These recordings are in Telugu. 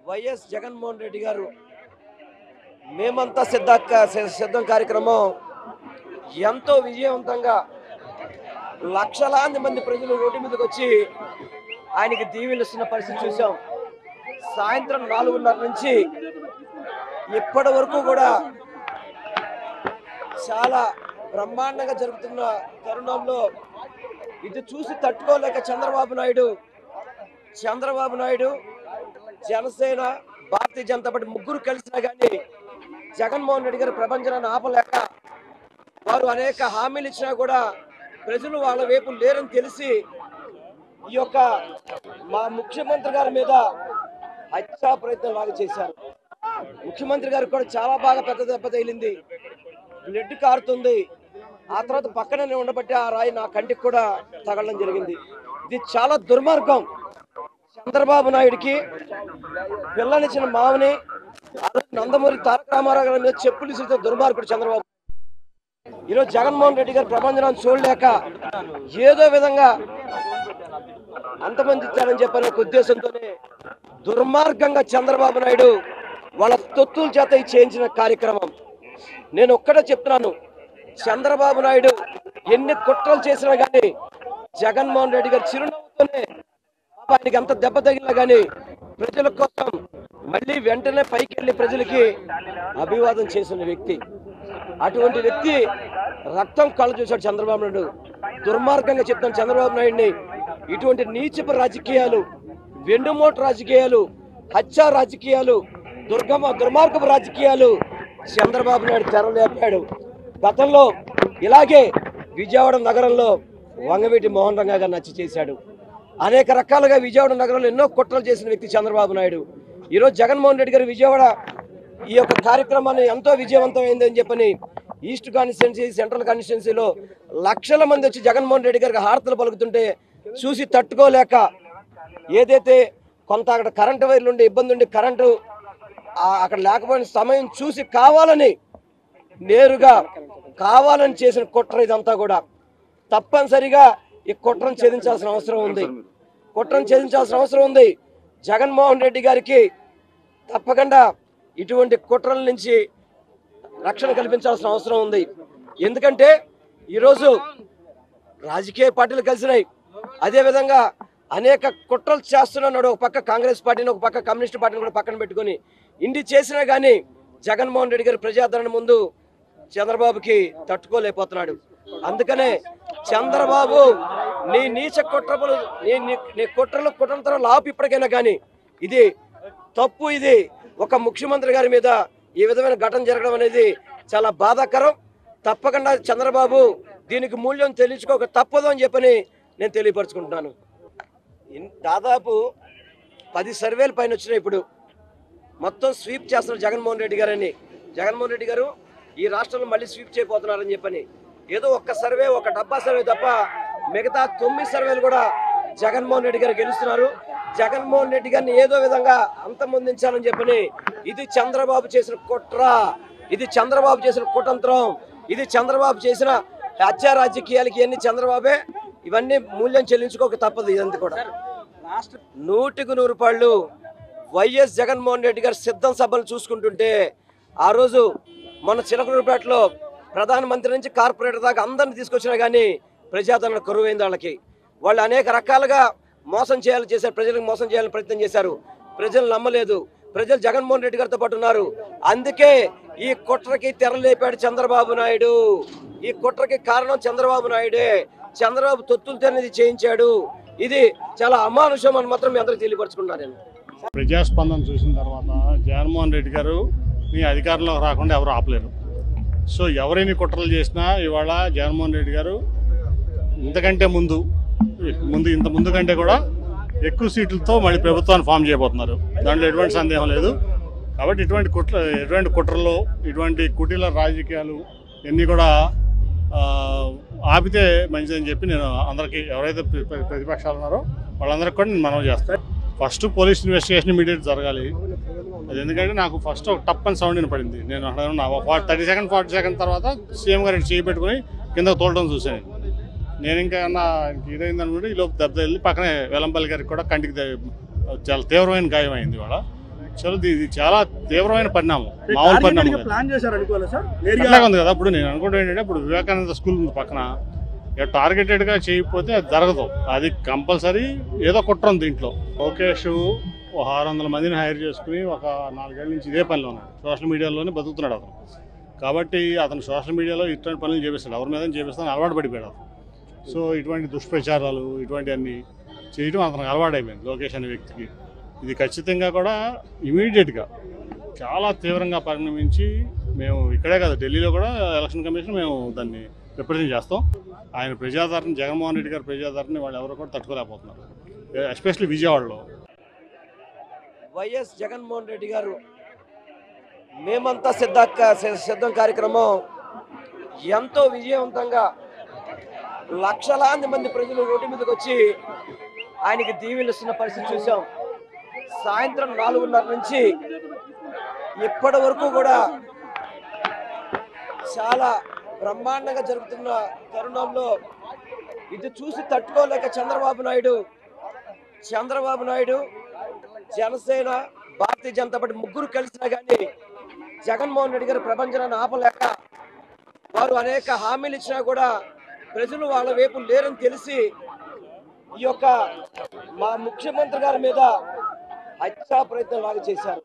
వైఎస్ జగన్మోహన్ రెడ్డి గారు మేమంతా సిద్ధం కార్యక్రమం ఎంతో విజయవంతంగా లక్షలాది మంది ప్రజలు రోడ్డు మీదకి వచ్చి ఆయనకి దీవెనిస్తున్న పరిస్థితి చూసాం. సాయంత్రం 4:30 నుంచి ఇప్పటి వరకు కూడా చాలా బ్రహ్మాండంగా జరుగుతున్న తరుణంలో ఇది చూసి తట్టుకోలేక చంద్రబాబు నాయుడు జనసేన భారతీయ జనతా పార్టీ ముగ్గురు కలిసినా కానీ జగన్మోహన్ రెడ్డి గారి ప్రపంచాన్ని ఆపలేక వారు అనేక హామీలు ఇచ్చినా కూడా ప్రజలు వాళ్ళ వైపు లేరని తెలిసి ఈ యొక్క మా ముఖ్యమంత్రి గారి మీద హత్యా ప్రయత్నం లాగా చేశారు. ముఖ్యమంత్రి గారికి కూడా చాలా బాగా పెద్ద దెబ్బ తగిలింది, బ్లడ్ కారుతుంది. ఆ తర్వాత పక్కనే ఉండబట్టి ఆ రాయి నా కంటికి కూడా తగలడం జరిగింది. ఇది చాలా దుర్మార్గం. చంద్రబాబు నాయుడికి పిల్లనిచ్చిన మామని నందమూరి తారక రామారావు గారి మీద చెప్పులు ఇస్తే దుర్మార్గుడు చంద్రబాబు. ఈరోజు జగన్మోహన్ రెడ్డి గారు ప్రపంచాన్ని చూడలేక ఏదో విధంగా అంతమంది ఇచ్చారని చెప్పనే ఉద్దేశంతోనే దుర్మార్గంగా చంద్రబాబు నాయుడు వాళ్ళ తొత్తుల చేత చేయించిన కార్యక్రమం. నేను ఒక్కటే చెప్తున్నాను, చంద్రబాబు నాయుడు ఎన్ని కుట్రలు చేసినా కానీ జగన్మోహన్ రెడ్డి గారు చిరునవ్వుతోనే ఆయనకి అంత దెబ్బ తగిలినా కానీ ప్రజల కోసం మళ్ళీ వెంటనే పైకి వెళ్ళి ప్రజలకి అభివాదం చేసిన వ్యక్తి. అటువంటి వ్యక్తి రక్తం కళ్ళు చూశాడు చంద్రబాబు నాయుడు. దుర్మార్గంగా చెప్తాను చంద్రబాబు నాయుడిని. ఇటువంటి నీచపు రాజకీయాలు, వెండుమోటు రాజకీయాలు, హత్యా రాజకీయాలు, దుర్మార్గపు రాజకీయాలు చంద్రబాబు నాయుడు తెరలేపాడు. గతంలో ఇలాగే విజయవాడ నగరంలో వంగవీటి మోహన్ రంగా గారిని హత్య చేశాడు. అనేక రకాలుగా విజయవాడ నగరంలో ఎన్నో కుట్రలు చేసిన వ్యక్తి చంద్రబాబు నాయుడు. ఈరోజు జగన్మోహన్ రెడ్డి గారు విజయవాడ ఈ యొక్క కార్యక్రమాన్ని ఎంతో విజయవంతమైందని చెప్పని ఈస్ట్ కాన్స్టిట్యున్సీ, సెంట్రల్ కాన్స్టిట్యున్సీలో లక్షల మంది వచ్చి జగన్మోహన్ రెడ్డి గారికి హారతలు పలుకుతుంటే చూసి తట్టుకోలేక ఏదైతే కొంత అక్కడ కరెంటు వైర్లు ఉండి ఇబ్బంది ఉండి కరెంటు అక్కడ లేకపోయిన సమయం చూసి నేరుగా కావాలని చేసిన కుట్ర ఇదంతా కూడా. తప్పనిసరిగా ఈ కుట్రను ఛేదించాల్సిన అవసరం ఉంది. జగన్మోహన్ రెడ్డి గారికి తప్పకుండా ఇటువంటి కుట్రల నుంచి రక్షణ కల్పించాల్సిన అవసరం ఉంది. ఎందుకంటే ఈరోజు రాజకీయ పార్టీలు కలిసినాయి, అదేవిధంగా అనేక కుట్రలు చేస్తున్నాడు. ఒక పక్క కాంగ్రెస్ పార్టీని, ఒక పక్క కమ్యూనిస్ట్ పార్టీని కూడా పక్కన పెట్టుకొని ఇన్ని చేసినా కానీ జగన్మోహన్ రెడ్డి గారి ప్రజాదరణ ముందు చంద్రబాబుకి తట్టుకోలేకపోతున్నాడు. అందుకనే చంద్రబాబు నీ నీచ కుట్రలు, నీ కుట్రలు ఆపు ఇప్పటికైనా కానీ. ఇది తప్పు. ఇది ఒక ముఖ్యమంత్రి గారి మీద ఈ విధమైన ఘటన జరగడం అనేది చాలా బాధాకరం. తప్పకుండా చంద్రబాబు దీనికి మూల్యం తెలుసుకోక తప్పదు అని చెప్పని నేను తెలియపరుచుకుంటున్నాను. దాదాపు 10 సర్వేల పైన వచ్చినాయి. ఇప్పుడు మొత్తం స్వీప్ చేస్తున్నారు జగన్మోహన్ రెడ్డి గారని. జగన్మోహన్ రెడ్డి గారు ఈ రాష్ట్రంలో మళ్ళీ స్వీప్ చేయబోతున్నారని చెప్పని ఏదో ఒక్క సర్వే, ఒక డబ్బా సర్వే తప్ప మిగతా 9 సర్వేలు కూడా జగన్మోహన్ రెడ్డి గారు గెలుస్తున్నారు. జగన్మోహన్ రెడ్డి గారిని ఏదో విధంగా అంతమొందించాలని చెప్పని ఇది చంద్రబాబు చేసిన కుట్ర, ఇది చంద్రబాబు చేసిన కుతంత్రం, ఇది చంద్రబాబు చేసిన హత్యా రాజకీయాలకి ఇవన్నీ చంద్రబాబే. ఇవన్నీ మూల్యం చెల్లించుకోక తప్పదు. ఇదంతా కూడా 100కి 100 రూపాయలు వైఎస్ జగన్మోహన్ రెడ్డి గారు సిద్ధం సభలు చూసుకుంటుంటే ఆ రోజు మన చిలకలూరుపేటలో ప్రధానమంత్రి నుంచి కార్పొరేటర్ దాకా అందరిని తీసుకొచ్చినా కానీ ప్రజాదరణ కరువైంది. వాళ్ళు అనేక రకాలుగా మోసం చేశారు, ప్రజలకు మోసం చేయాలని ప్రయత్నం చేశారు. ప్రజలు నమ్మలేదు. ప్రజలు జగన్మోహన్ రెడ్డి గారితో పాటు ఉన్నారు. అందుకే ఈ కుట్రకి తెరలేపాడు చంద్రబాబు నాయుడు. ఈ కుట్రకి కారణం చంద్రబాబు నాయుడే. చంద్రబాబు తొత్తులు తెరనిది చేయించాడు. ఇది చాలా అమానుషం అని మాత్రం మీ అందరికీ తెలియపరుచుకున్నాను. నేను ప్రజాస్పందన చూసిన తర్వాత జగన్మోహన్ రెడ్డి గారు మీ అధికారంలోకి రాకుండా ఎవరు ఆపలేరు. సో ఎవరైనా కుట్రలు చేసినా ఇవాళ జగన్మోహన్ రెడ్డి గారు ఇంత ముందు కంటే కూడా ఎక్కువ సీట్లతో మళ్ళీ ప్రభుత్వాన్ని ఫామ్ చేయబోతున్నారు. దాంట్లో ఎటువంటి సందేహం లేదు. కాబట్టి ఇటువంటి కుట్రలు, ఇటువంటి కుటిల రాజకీయాలు ఇవన్నీ కూడా ఆపితే మంచిదని చెప్పి నేను అందరికీ, ఎవరైతే ప్రతిపక్షాలు ఉన్నారో వాళ్ళందరికీ కూడా నేను మనవి చేస్తాను. ఫస్ట్ పోలీస్ ఇన్వెస్టిగేషన్ ఇమీడియట్ జరగాలి. అది ఎందుకంటే నాకు ఫస్ట్ ఒక టప్ అని సౌండ్ వినపడింది. నేను అక్కడ 30 సెకండ్ 40 సెకండ్ తర్వాత సీఎం గారికి చేయి పెట్టుకుని కిందకు తోలడం చూశాను. నేను ఇంకా ఇదైంది అనుకుంటే ఈ లోపు దెబ్బ వెళ్ళి పక్కనే వెల్లంపల్లి గారికి కూడా కంటికి చాలా తీవ్రమైన గాయం అయింది. ఇవాళ ఇది చాలా తీవ్రమైన పరిణామం, మామూలు పరిణామం కాదు. ప్లాన్ చేశారు అనుకోవాలి సార్. అట్లాగే ఉంది కదా. ఇప్పుడు నేను అనుకుంటే ఏంటంటే, ఇప్పుడు వివేకానంద స్కూల్ ఉంది పక్కన, టార్గెటెడ్గా చేయకపోతే అది జరగదు. అది కంపల్సరీ ఏదో కుట్ర ఉంది దీంట్లో. లోకేష్ 600 మందిని హైర్ చేసుకుని ఒక 4 ఏళ్ళ నుంచి ఇదే పనిలో ఉన్నాడు. సోషల్ మీడియాలోనే బతుకుతున్నాడు అతను. కాబట్టి అతను సోషల్ మీడియాలో ఇటువంటి పనులు చేపిస్తాడు, ఎవరి మీద చేపిస్తాను అలవాటు పడిపోయాడు అతను. సో ఇటువంటి దుష్ప్రచారాలు ఇటువంటివన్నీ చేయడం అతనికి అలవాటు అయిపోయింది లోకేష్ అనే వ్యక్తికి. ఇది ఖచ్చితంగా కూడా ఇమీడియట్గా చాలా తీవ్రంగా పరిణమించి మేము ఇక్కడే కదా ఢిల్లీలో కూడా ఎలక్షన్ కమిషన్ మేము దాన్ని రిప్రజెంట్ చేస్తాం. ఆయన ప్రజాదరణ, జగన్మోహన్ రెడ్డి గారి ప్రజాదరణ వాళ్ళు ఎవరు కూడా తట్టుకోలేకపోతున్నారు, ఎస్పెషల్లీ విజయవాడలో. వైఎస్ జగన్మోహన్ రెడ్డి గారు మేమంతా సిద్ధం కార్యక్రమం ఎంతో విజయవంతంగా లక్షలాది మంది ప్రజలు రోడ్డు మీదకి వచ్చి ఆయనకి దీవెనిస్తున్న పరిస్థితి చూసాం. సాయంత్రం 4:30 నుంచి ఇప్పటి వరకు కూడా చాలా బ్రహ్మాండంగా జరుగుతున్న తరుణంలో ఇది చూసి తట్టుకోలేక చంద్రబాబు నాయుడు, జనసేన, భారతీయ జనతా పార్టీ ముగ్గురు కలిసినా కానీ జగన్మోహన్ రెడ్డి గారి ప్రపంచాన్ని ఆపలేక వారు అనేక హామీలు ఇచ్చినా కూడా ప్రజలు వాళ్ళ వైపు లేరని తెలిసి ఈ యొక్క మా ముఖ్యమంత్రి గారి మీద హత్యా ప్రయత్నం లాగా చేశారు.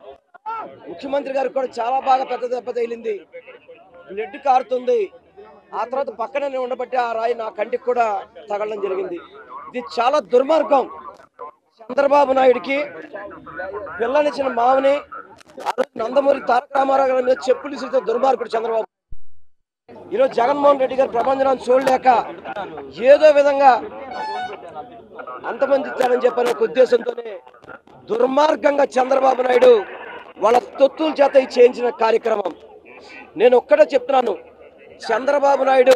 ముఖ్యమంత్రి గారికి కూడా చాలా బాగా పెద్ద దెబ్బ తగిలింది, బ్లడ్ కారుతుంది. ఆ తర్వాత పక్కనే ఉండబట్టి ఆ రాయి నా కంటికి కూడా తగలడం జరిగింది. ఇది చాలా దుర్మార్గం. చంద్రబాబు నాయుడికి పిల్లనిచ్చిన మామని నందమూరి తారక రామారావు గారి మీద చెప్పులు ఇస్తే దుర్మార్గుడు చంద్రబాబు. ఈరోజు జగన్మోహన్ రెడ్డి గారి ప్రపంచాన్ని చూడలేక ఏదో విధంగా అంతమంది ఇచ్చారని చెప్పనే ఉద్దేశంతోనే దుర్మార్గంగా చంద్రబాబు నాయుడు వాళ్ళ తొత్తుల చేత చేయించిన కార్యక్రమం. నేను ఒక్కటే చెప్తున్నాను, చంద్రబాబు నాయుడు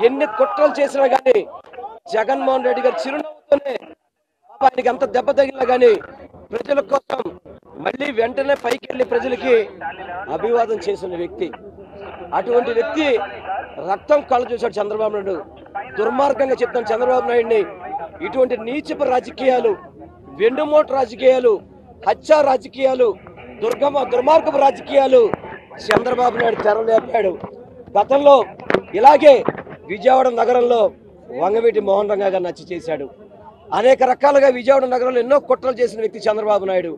ఎన్ని కుట్రలు చేసినా కానీ జగన్మోహన్ రెడ్డి గారు చిరునవ్వుతోనే ఆయనకి ఎంత దెబ్బ తగిలినా కానీ ప్రజల కోసం మళ్ళీ వెంటనే పైకి వెళ్ళి ప్రజలకి అభివాదం చేసిన వ్యక్తి. అటువంటి వ్యక్తి రక్తం కళ్ళు చూశాడు చంద్రబాబు నాయుడు. దుర్మార్గంగా చెప్తాను చంద్రబాబు నాయుడిని. ఇటువంటి నీచపు రాజకీయాలు, వెండుమోటు రాజకీయాలు, హత్య రాజకీయాలు, దుర్మార్గపు రాజకీయాలు చంద్రబాబు నాయుడు తెరలేపాడు. గతంలో ఇలాగే విజయవాడ నగరంలో వంగవీటి మోహన్ రంగా గారిని హత్య చేశాడు. అనేక రకాలుగా విజయవాడ నగరంలో ఎన్నో కుట్రలు చేసిన వ్యక్తి చంద్రబాబు నాయుడు.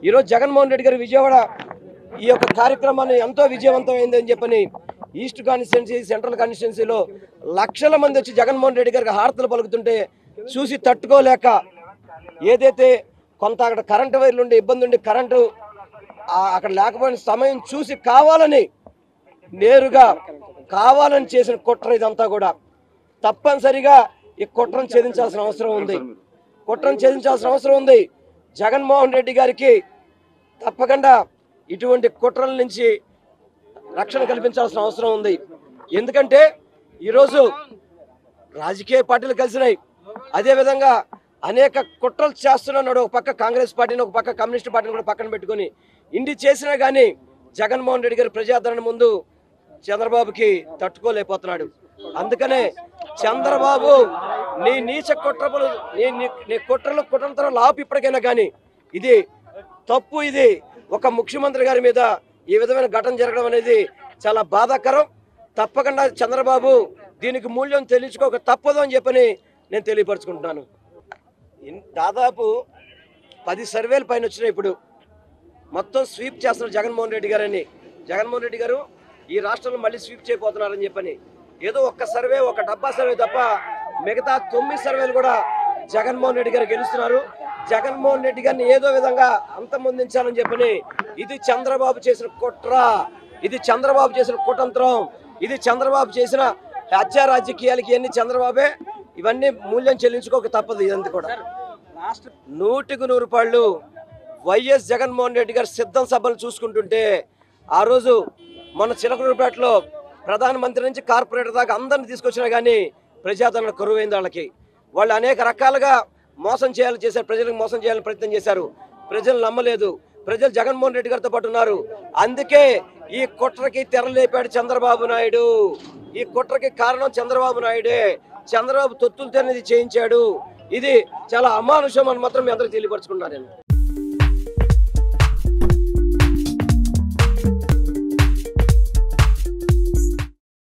ఈరోజు జగన్మోహన్ రెడ్డి గారు విజయవాడ ఈ యొక్క కార్యక్రమాన్ని ఎంతో విజయవంతమైందని చెప్పని ఈస్ట్ కాన్స్టిట్యున్సీ, సెంట్రల్ కాన్స్టిట్యున్సీలో లక్షల మంది వచ్చి జగన్మోహన్ రెడ్డి గారికి హారతలు పలుకుతుంటే చూసి తట్టుకోలేక ఏదైతే కొంత అక్కడ కరెంటు వైర్లు ఉండి ఇబ్బంది ఉండి కరెంటు అక్కడ లేకపోయిన సమయం చూసి నేరుగా కావాలని చేసిన కుట్ర ఇదంతా కూడా. తప్పనిసరిగా ఈ కుట్రను ఛేదించాల్సిన అవసరం ఉంది. జగన్మోహన్ రెడ్డి గారికి తప్పకుండా ఇటువంటి కుట్రల నుంచి రక్షణ కల్పించాల్సిన అవసరం ఉంది. ఎందుకంటే ఈరోజు రాజకీయ పార్టీలు కలిసినాయి, అదేవిధంగా అనేక కుట్రలు చేస్తున్నాడు. ఒక పక్క కాంగ్రెస్ పార్టీని, ఒక పక్క కమ్యూనిస్ట్ పార్టీని కూడా పక్కన పెట్టుకుని ఇన్ని చేసినా కానీ జగన్మోహన్ రెడ్డి గారి ప్రజాదరణ ముందు చంద్రబాబుకి తట్టుకోలేకపోతున్నాడు. అందుకనే చంద్రబాబు నీ నీచ కుట్రలు, నీ కుట్రలు ఆపు ఇప్పటికైనా కానీ. ఇది తప్పు. ఇది ఒక ముఖ్యమంత్రి గారి మీద ఈ విధమైన ఘటన జరగడం అనేది చాలా బాధాకరం. తప్పకుండా చంద్రబాబు దీనికి మూల్యం తెలియచుకోక తప్పదు అని చెప్పని నేను తెలియపరచుకుంటున్నాను. దాదాపు 10 సర్వేల పైన వచ్చినాయి. ఇప్పుడు మొత్తం స్వీప్ చేస్తున్నారు జగన్మోహన్ రెడ్డి గారని. జగన్మోహన్ రెడ్డి గారు ఈ రాష్ట్రంలో మళ్ళీ స్వీప్ చేయబోతున్నారని చెప్పని ఏదో ఒక్క సర్వే, ఒక డబ్బా సర్వే తప్ప మిగతా 9 సర్వేలు కూడా జగన్మోహన్ రెడ్డి గారు గెలుస్తున్నారు. జగన్మోహన్ రెడ్డి గారిని ఏదో విధంగా అంతమొందించాలని చెప్పని ఇది చంద్రబాబు చేసిన కుట్ర, ఇది చంద్రబాబు చేసిన కుతంత్రం, ఇది చంద్రబాబు చేసిన హత్య రాజకీయాలకి ఇవన్నీ చంద్రబాబే. ఇవన్నీ మూల్యం చెల్లించుకోక తప్పదు. ఇదంతా కూడా 100కి 100 రూపాయలు వైఎస్ జగన్మోహన్ రెడ్డి గారు సిద్ధం సభలు చూసుకుంటుంటే ఆ రోజు మన చిలకలూరుపేటలో ప్రధానమంత్రి నుంచి కార్పొరేటర్ దాకా అందరిని తీసుకొచ్చినా కానీ ప్రజాదరణ కరువైంది. వాళ్ళు అనేక రకాలుగా మోసం చేశారు, ప్రజలకు మోసం చేయాలని ప్రయత్నం చేశారు. ప్రజలు నమ్మలేదు. ప్రజలు జగన్మోహన్ రెడ్డి గారితో పాటు ఉన్నారు. అందుకే ఈ కుట్రకి తెరలేపాడు చంద్రబాబు నాయుడు. ఈ కుట్రకి కారణం చంద్రబాబు నాయుడే. చంద్రబాబు తొత్తులతో చేయించాడు. ఇది చాలా అమానుషం అని మాత్రం మీ అందరికీ తెలియపరచుకున్నాను నేను.